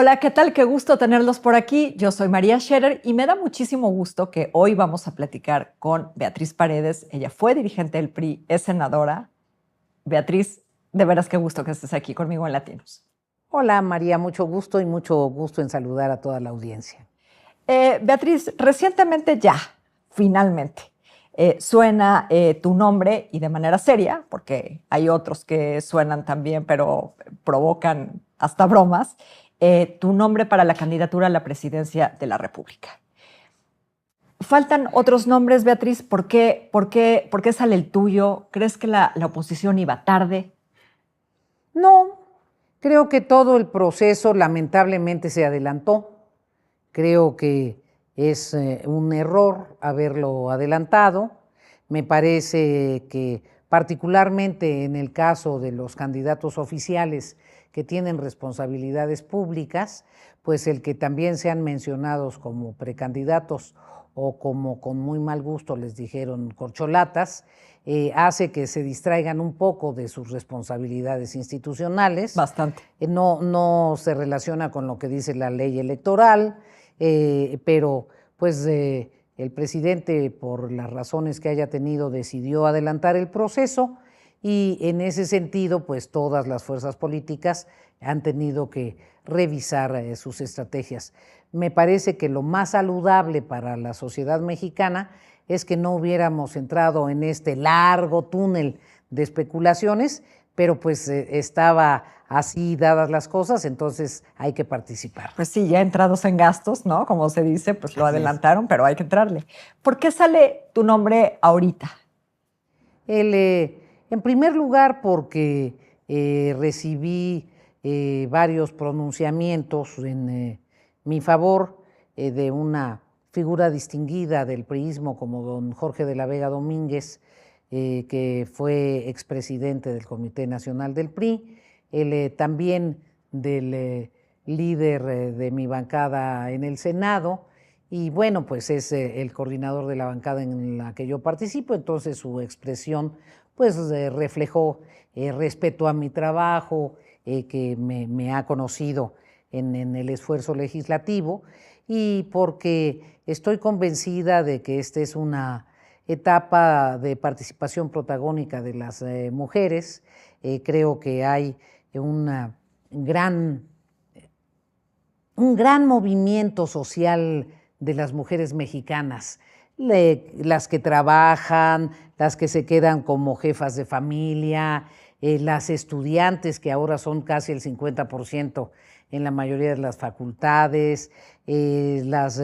Hola, ¿qué tal? Qué gusto tenerlos por aquí. Yo soy María Scherer y me da muchísimo gusto que hoy vamos a platicar con Beatriz Paredes. Ella fue dirigente del PRI, es senadora. Beatriz, de veras qué gusto que estés aquí conmigo en Latinos. Hola María, mucho gusto y mucho gusto en saludar a toda la audiencia. Beatriz, recientemente ya, finalmente, suena tu nombre y de manera seria, porque hay otros que suenan también, pero provocan hasta bromas, tu nombre para la candidatura a la presidencia de la República. Faltan otros nombres, Beatriz. ¿Por qué sale el tuyo? ¿Crees que la oposición iba tarde? No, creo que todo el proceso lamentablemente se adelantó. Creo que es un error haberlo adelantado. Me parece que particularmente en el caso de los candidatos oficiales que tienen responsabilidades públicas, pues el que también sean mencionados como precandidatos o como con muy mal gusto les dijeron corcholatas, hace que se distraigan un poco de sus responsabilidades institucionales. Bastante. No se relaciona con lo que dice la ley electoral, pero pues el presidente, por las razones que haya tenido, decidió adelantar el proceso y en ese sentido, pues todas las fuerzas políticas han tenido que revisar sus estrategias. Me parece que lo más saludable para la sociedad mexicana es que no hubiéramos entrado en este largo túnel de especulaciones, pero pues estaba así dadas las cosas, entonces hay que participar. Pues sí, ya entrados en gastos, ¿no? Como se dice, pues lo adelantaron, pero hay que entrarle. ¿Por qué sale tu nombre ahorita? En primer lugar, porque recibí varios pronunciamientos en mi favor de una figura distinguida del priismo como don Jorge de la Vega Domínguez, que fue expresidente del Comité Nacional del PRI, también del líder de mi bancada en el Senado, y bueno, pues es el coordinador de la bancada en la que yo participo, entonces su expresión pues reflejó respeto a mi trabajo, que me ha conocido en el esfuerzo legislativo, y porque estoy convencida de que esta es una etapa de participación protagónica de las mujeres. Creo que hay un gran movimiento social de las mujeres mexicanas, las que trabajan, las que se quedan como jefas de familia, las estudiantes, que ahora son casi el 50% en la mayoría de las facultades, las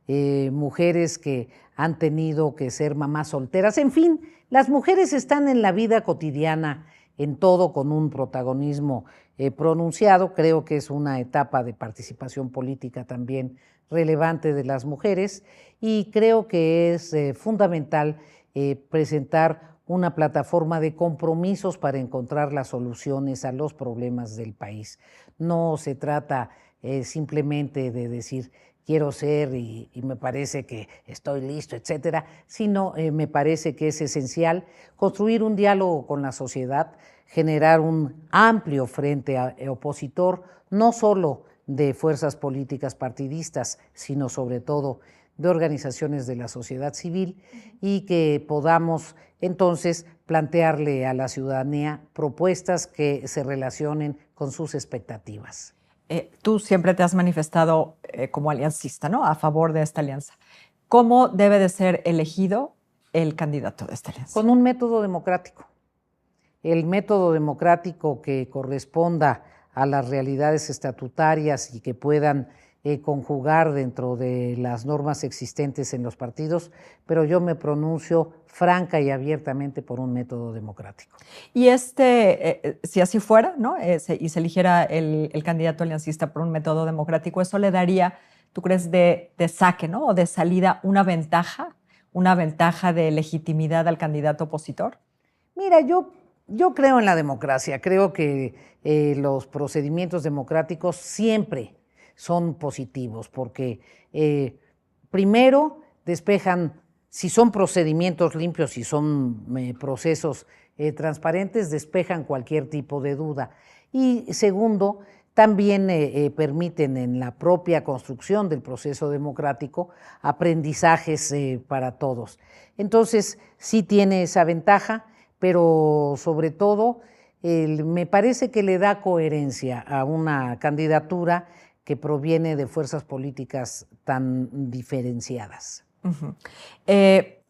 mujeres que han tenido que ser mamás solteras, en fin, las mujeres están en la vida cotidiana, en todo, con un protagonismo pronunciado. Creo que es una etapa de participación política también relevante de las mujeres, y creo que es fundamental presentar una plataforma de compromisos para encontrar las soluciones a los problemas del país. No se trata simplemente de decir quiero ser y me parece que estoy listo, etcétera, sino me parece que es esencial construir un diálogo con la sociedad, generar un amplio frente opositor, no solo de fuerzas políticas partidistas, sino sobre todo de organizaciones de la sociedad civil, y que podamos entonces plantearle a la ciudadanía propuestas que se relacionen con sus expectativas. Tú siempre te has manifestado como aliancista, ¿no? A favor de esta alianza. ¿Cómo debe de ser elegido el candidato de esta alianza? Con un método democrático. El método democrático que corresponda a las realidades estatutarias y que puedan conjugar dentro de las normas existentes en los partidos, pero yo me pronuncio franca y abiertamente por un método democrático. Y si así fuera, ¿no? Y se eligiera el candidato aliancista por un método democrático, eso le daría, ¿tú crees, de saque, ¿no? O de salida una ventaja de legitimidad al candidato opositor? Mira, yo creo en la democracia, creo que los procedimientos democráticos siempre son positivos, porque primero despejan, si son procedimientos limpios, si son procesos transparentes, despejan cualquier tipo de duda. Y segundo, también permiten en la propia construcción del proceso democrático aprendizajes para todos. Entonces, sí tiene esa ventaja, pero sobre todo me parece que le da coherencia a una candidatura que proviene de fuerzas políticas tan diferenciadas. Uh-huh.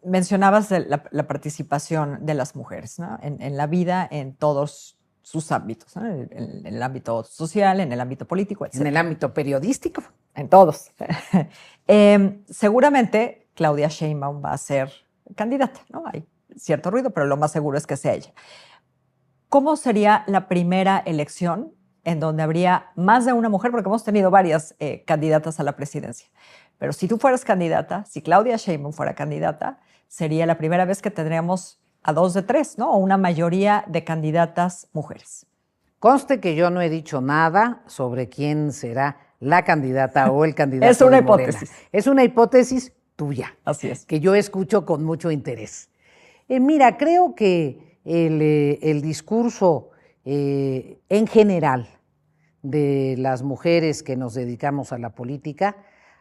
Mencionabas la participación de las mujeres, ¿no? En la vida, en todos sus ámbitos, ¿no? En el ámbito social, en el ámbito político, etc. En el ámbito periodístico. En todos. Seguramente Claudia Sheinbaum va a ser candidata, ¿no? Hay cierto ruido, pero lo más seguro es que sea ella. ¿Cómo sería la primera elección en donde habría más de una mujer? Porque hemos tenido varias candidatas a la presidencia. Pero si tú fueras candidata, si Claudia Sheinbaum fuera candidata, sería la primera vez que tendríamos a 2 de 3, ¿no? O una mayoría de candidatas mujeres. Conste que yo no he dicho nada sobre quién será la candidata o el candidato. Es una de Morena. hipótesis. Es una hipótesis tuya. Así es. Que yo escucho con mucho interés. Mira, creo que el discurso en general de las mujeres que nos dedicamos a la política,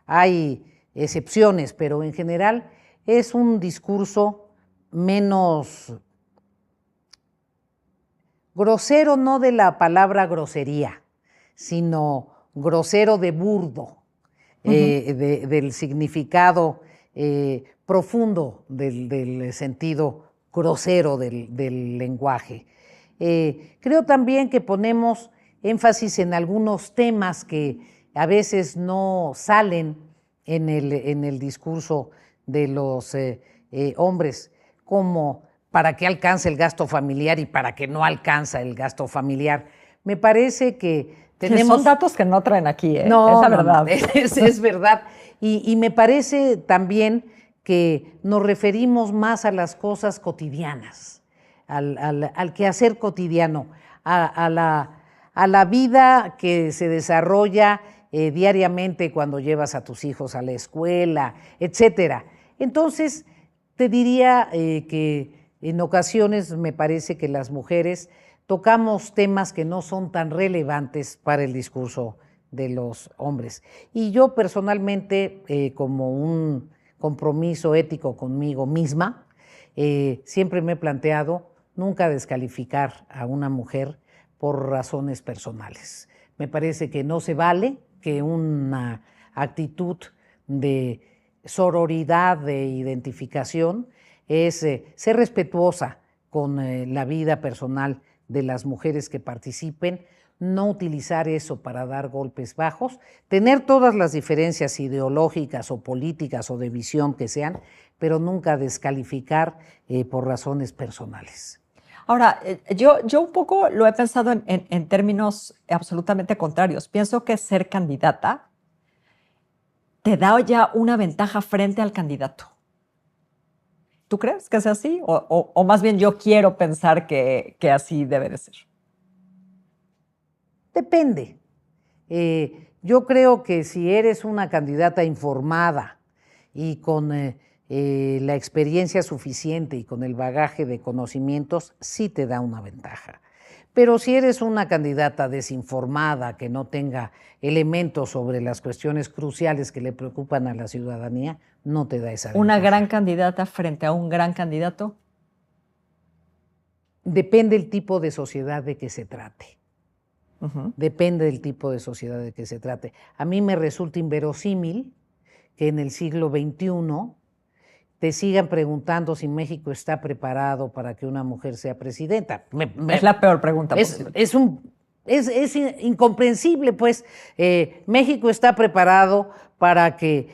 hay excepciones, pero en general es un discurso menos grosero, no de la palabra grosería, sino grosero de burdo, del significado profundo del sentido grosero del lenguaje. Creo también que ponemos énfasis en algunos temas que a veces no salen en el discurso de los hombres, como para qué alcanza el gasto familiar y para qué no alcanza el gasto familiar. Me parece que tenemos... Son datos que no traen aquí, ¿eh? No, es la verdad. Es verdad. Y me parece también que nos referimos más a las cosas cotidianas, al quehacer cotidiano, a la vida que se desarrolla diariamente cuando llevas a tus hijos a la escuela, etcétera. Entonces, te diría que en ocasiones me parece que las mujeres tocamos temas que no son tan relevantes para el discurso de los hombres. Y yo personalmente, como un compromiso ético conmigo misma, siempre me he planteado nunca descalificar a una mujer por razones personales. Me parece que no se vale que una actitud de sororidad, de identificación, es ser respetuosa con la vida personal de las mujeres que participen, no utilizar eso para dar golpes bajos, tener todas las diferencias ideológicas o políticas o de visión que sean, pero nunca descalificar por razones personales. Ahora, yo un poco lo he pensado en términos absolutamente contrarios. Pienso que ser candidata te da ya una ventaja frente al candidato. ¿Tú crees que es así? O más bien yo quiero pensar que así debe de ser. Depende. Yo creo que si eres una candidata informada y con la experiencia suficiente y con el bagaje de conocimientos, sí te da una ventaja. Pero si eres una candidata desinformada, que no tenga elementos sobre las cuestiones cruciales que le preocupan a la ciudadanía, no te da esa ventaja. ¿Una gran candidata frente a un gran candidato? Depende del tipo de sociedad de que se trate. Uh-huh. Depende del tipo de sociedad de que se trate. A mí me resulta inverosímil que en el siglo XXI te sigan preguntando si México está preparado para que una mujer sea presidenta. Es la peor pregunta posible. Es incomprensible, pues. México está preparado para que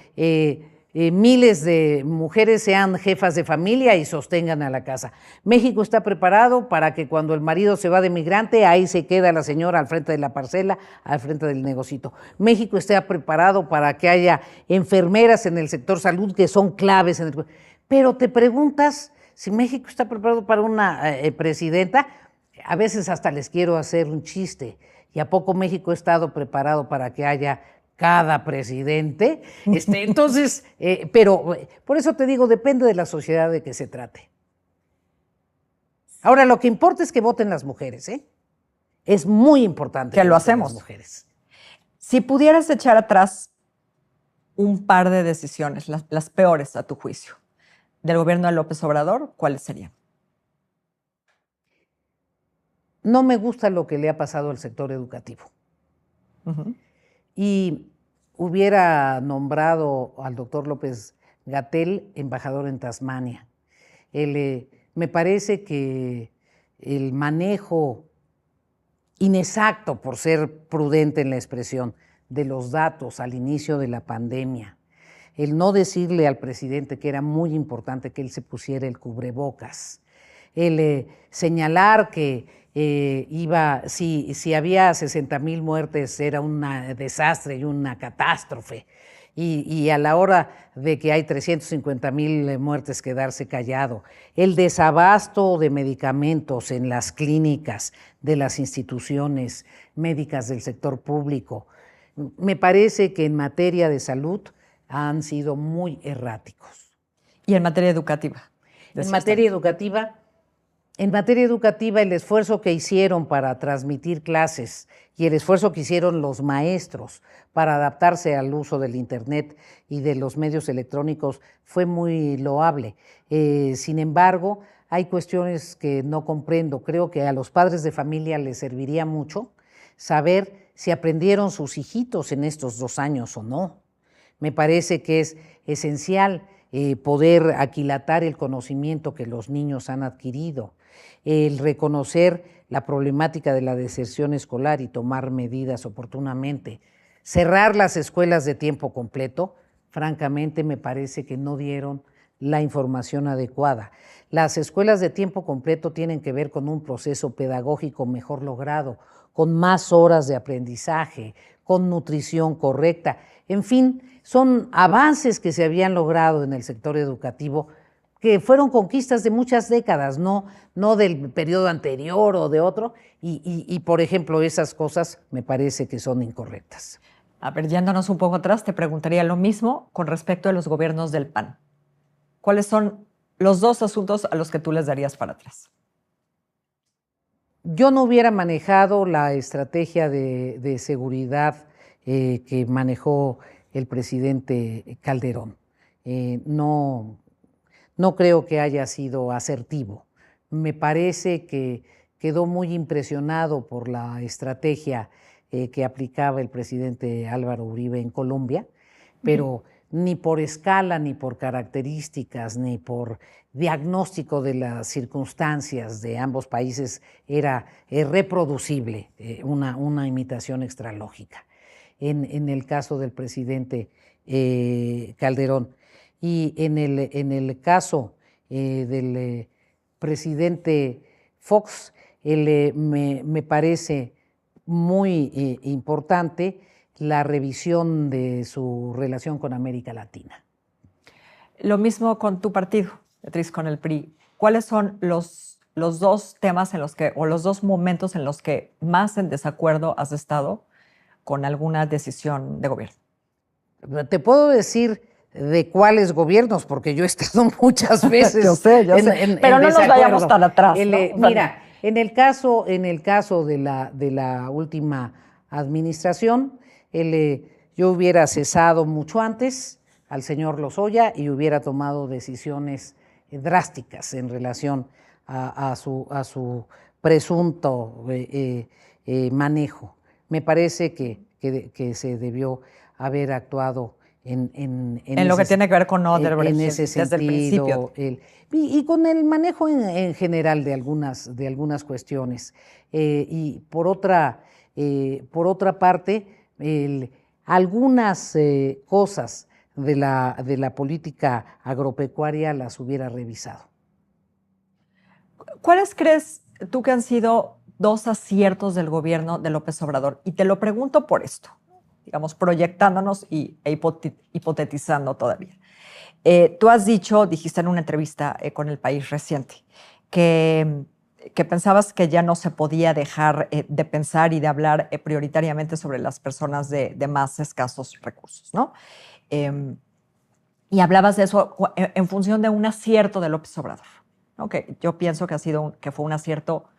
miles de mujeres sean jefas de familia y sostengan a la casa. México está preparado para que cuando el marido se va de migrante, ahí se queda la señora al frente de la parcela, al frente del negocito. México está preparado para que haya enfermeras en el sector salud que son claves. Pero te preguntas si México está preparado para una presidenta. A veces hasta les quiero hacer un chiste. ¿Y a poco México ha estado preparado para que haya cada presidente? Entonces, pero por eso te digo, depende de la sociedad de que se trate. Ahora, lo que importa es que voten las mujeres, ¿eh? es muy importante que lo hacemos. Las mujeres. Si pudieras echar atrás un par de decisiones, las peores a tu juicio, del gobierno de López Obrador, ¿cuáles serían? No me gusta lo que le ha pasado al sector educativo. Y hubiera nombrado al doctor López-Gatell embajador en Tasmania. Me parece que el manejo inexacto, por ser prudente en la expresión, de los datos al inicio de la pandemia, el no decirle al presidente que era muy importante que él se pusiera el cubrebocas, el señalar que si había 60,000 muertes era un desastre y una catástrofe, y a la hora de que hay 350,000 muertes quedarse callado, el desabasto de medicamentos en las clínicas de las instituciones médicas del sector público. Me parece que en materia de salud han sido muy erráticos. ¿Y en materia educativa? En materia educativa, el esfuerzo que hicieron para transmitir clases y el esfuerzo que hicieron los maestros para adaptarse al uso del Internet y de los medios electrónicos fue muy loable. Sin embargo, hay cuestiones que no comprendo. Creo que a los padres de familia les serviría mucho saber si aprendieron sus hijitos en estos 2 años o no. Me parece que es esencial poder aquilatar el conocimiento que los niños han adquirido, el reconocer la problemática de la deserción escolar y tomar medidas oportunamente. Cerrar las escuelas de tiempo completo, francamente me parece que no dieron la información adecuada. Las escuelas de tiempo completo tienen que ver con un proceso pedagógico mejor logrado, con más horas de aprendizaje, con nutrición correcta. En fin, son avances que se habían logrado en el sector educativo que fueron conquistas de muchas décadas, no del periodo anterior o de otro, y por ejemplo, esas cosas me parece que son incorrectas. A ver, yéndonos un poco atrás, te preguntaría lo mismo con respecto a los gobiernos del PAN. ¿Cuáles son los 2 asuntos a los que tú les darías para atrás? Yo no hubiera manejado la estrategia de seguridad que manejó el presidente Calderón. No creo que haya sido asertivo. Me parece que quedó muy impresionado por la estrategia que aplicaba el presidente Álvaro Uribe en Colombia, pero ni por escala, ni por características, ni por diagnóstico de las circunstancias de ambos países era reproducible, una imitación extralógica. En el caso del presidente Calderón. Y en el caso del presidente Fox, me parece muy importante la revisión de su relación con América Latina. Lo mismo con tu partido, Beatriz, con el PRI. ¿Cuáles son los 2 temas en los que, o los 2 momentos en los que más en desacuerdo has estado con alguna decisión de gobierno? Te puedo decir de cuáles gobiernos, porque yo he estado muchas veces yo sé. Pero no nos vayamos tan atrás. Mira, en el caso de la última administración, yo hubiera cesado mucho antes al señor Lozoya y hubiera tomado decisiones drásticas en relación a su presunto manejo. Me parece que se debió haber actuado en lo que tiene que ver con Odebrecht en ese sentido, desde el principio. Y con el manejo en general de algunas cuestiones. Y por otra parte, algunas cosas de la política agropecuaria las hubiera revisado. ¿Cuáles crees tú que han sido 2 aciertos del gobierno de López Obrador? Y te lo pregunto por esto, digamos, proyectándonos e hipotetizando todavía. Tú dijiste en una entrevista con El País reciente, que pensabas que ya no se podía dejar de pensar y de hablar prioritariamente sobre las personas de más escasos recursos, ¿no? Y hablabas de eso en función de un acierto de López Obrador, ¿no? Que yo pienso que fue un acierto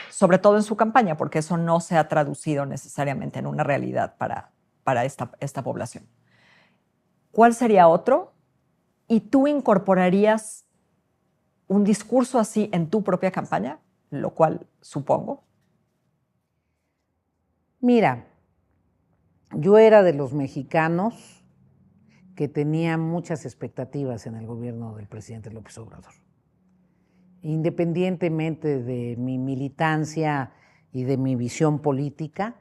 sobre todo en su campaña, porque eso no se ha traducido necesariamente en una realidad para esta población. ¿Cuál sería otro? ¿Y tú incorporarías un discurso así en tu propia campaña? Lo cual supongo. Mira, yo era de los mexicanos que tenía muchas expectativas en el gobierno del presidente López Obrador. Independientemente de mi militancia y de mi visión política,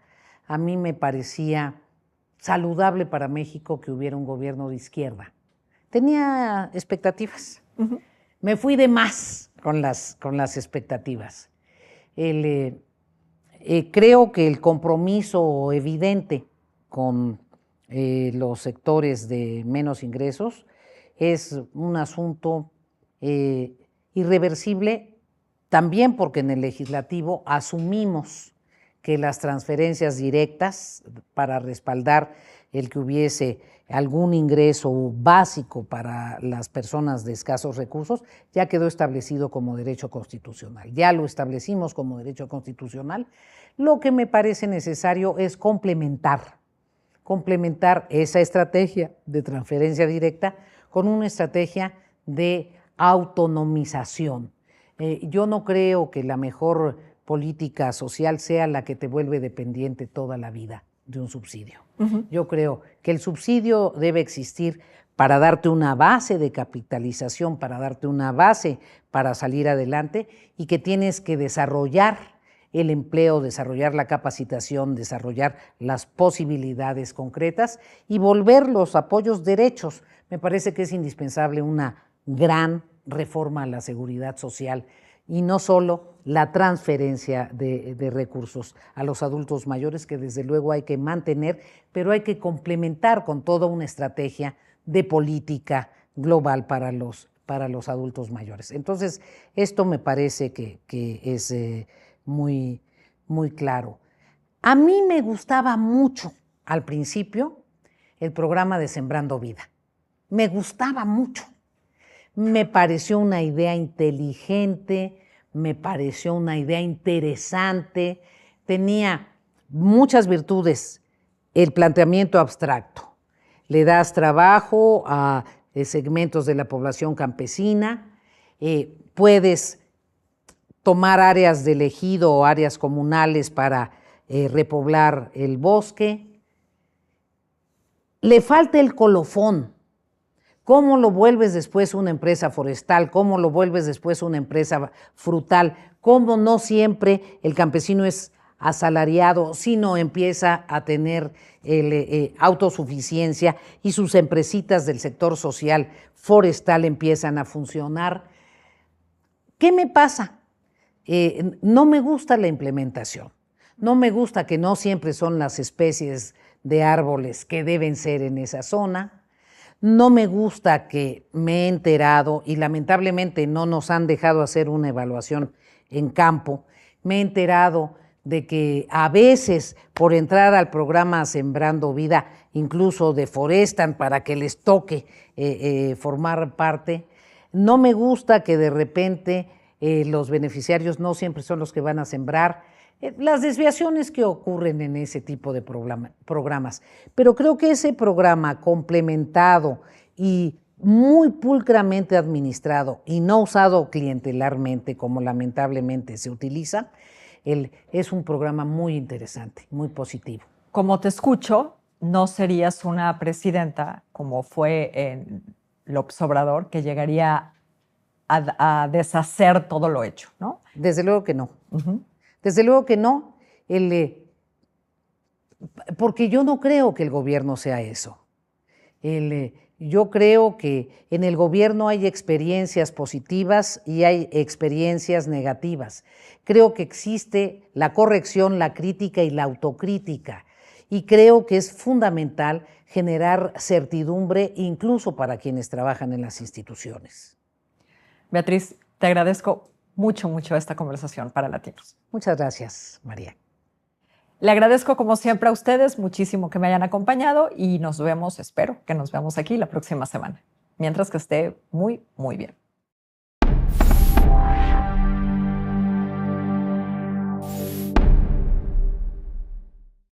a mí me parecía saludable para México que hubiera un gobierno de izquierda. Tenía expectativas. Uh-huh. Me fui de más con las expectativas. Creo que el compromiso evidente con los sectores de menos ingresos es un asunto irreversible, también porque en el legislativo asumimos que las transferencias directas para respaldar el que hubiese algún ingreso básico para las personas de escasos recursos ya quedó establecido como derecho constitucional. Ya lo establecimos como derecho constitucional. Lo que me parece necesario es complementar esa estrategia de transferencia directa con una estrategia de autonomización. Yo no creo que la mejor política social sea la que te vuelve dependiente toda la vida de un subsidio. Uh-huh. Yo creo que el subsidio debe existir para darte una base de capitalización, para darte una base para salir adelante, y que tienes que desarrollar el empleo, desarrollar la capacitación, desarrollar las posibilidades concretas y volver los apoyos derechos. Me parece que es indispensable una gran reforma a la seguridad social y no solo la transferencia de recursos a los adultos mayores, que desde luego hay que mantener, pero hay que complementar con toda una estrategia de política global para los adultos mayores. Entonces, esto me parece que es muy, muy claro. A mí me gustaba mucho al principio el programa de Sembrando Vida. Me gustaba mucho. Me pareció una idea inteligente, me pareció una idea interesante, tenía muchas virtudes el planteamiento abstracto. Le das trabajo a segmentos de la población campesina, puedes tomar áreas del ejido o áreas comunales para repoblar el bosque. Le falta el colofón. ¿Cómo lo vuelves después una empresa forestal? ¿Cómo lo vuelves después una empresa frutal? ¿Cómo no siempre el campesino es asalariado, sino empieza a tener autosuficiencia y sus empresitas del sector social forestal empiezan a funcionar? ¿Qué me pasa? No me gusta la implementación. No me gusta que no siempre son las especies de árboles que deben ser en esa zona. No me gusta que me he enterado, y lamentablemente no nos han dejado hacer una evaluación en campo, me he enterado de que a veces por entrar al programa Sembrando Vida incluso deforestan para que les toque formar parte. No me gusta que de repente los beneficiarios no siempre son los que van a sembrar. Las desviaciones que ocurren en ese tipo de programas. Pero creo que ese programa complementado y muy pulcramente administrado y no usado clientelarmente como lamentablemente se utiliza, es un programa muy interesante, muy positivo. Como te escucho, no serías una presidenta como fue en López Obrador, que llegaría a deshacer todo lo hecho, ¿no? Desde luego que no. Uh-huh. Desde luego que no, porque yo no creo que el gobierno sea eso. Yo creo que en el gobierno hay experiencias positivas y hay experiencias negativas. Creo que existe la corrección, la crítica y la autocrítica. Y creo que es fundamental generar certidumbre incluso para quienes trabajan en las instituciones. Beatriz, te agradezco mucho esta conversación para Latinos. Muchas gracias, María. Le agradezco como siempre a ustedes muchísimo que me hayan acompañado y nos vemos, espero que nos veamos aquí la próxima semana. Mientras que esté muy, muy bien.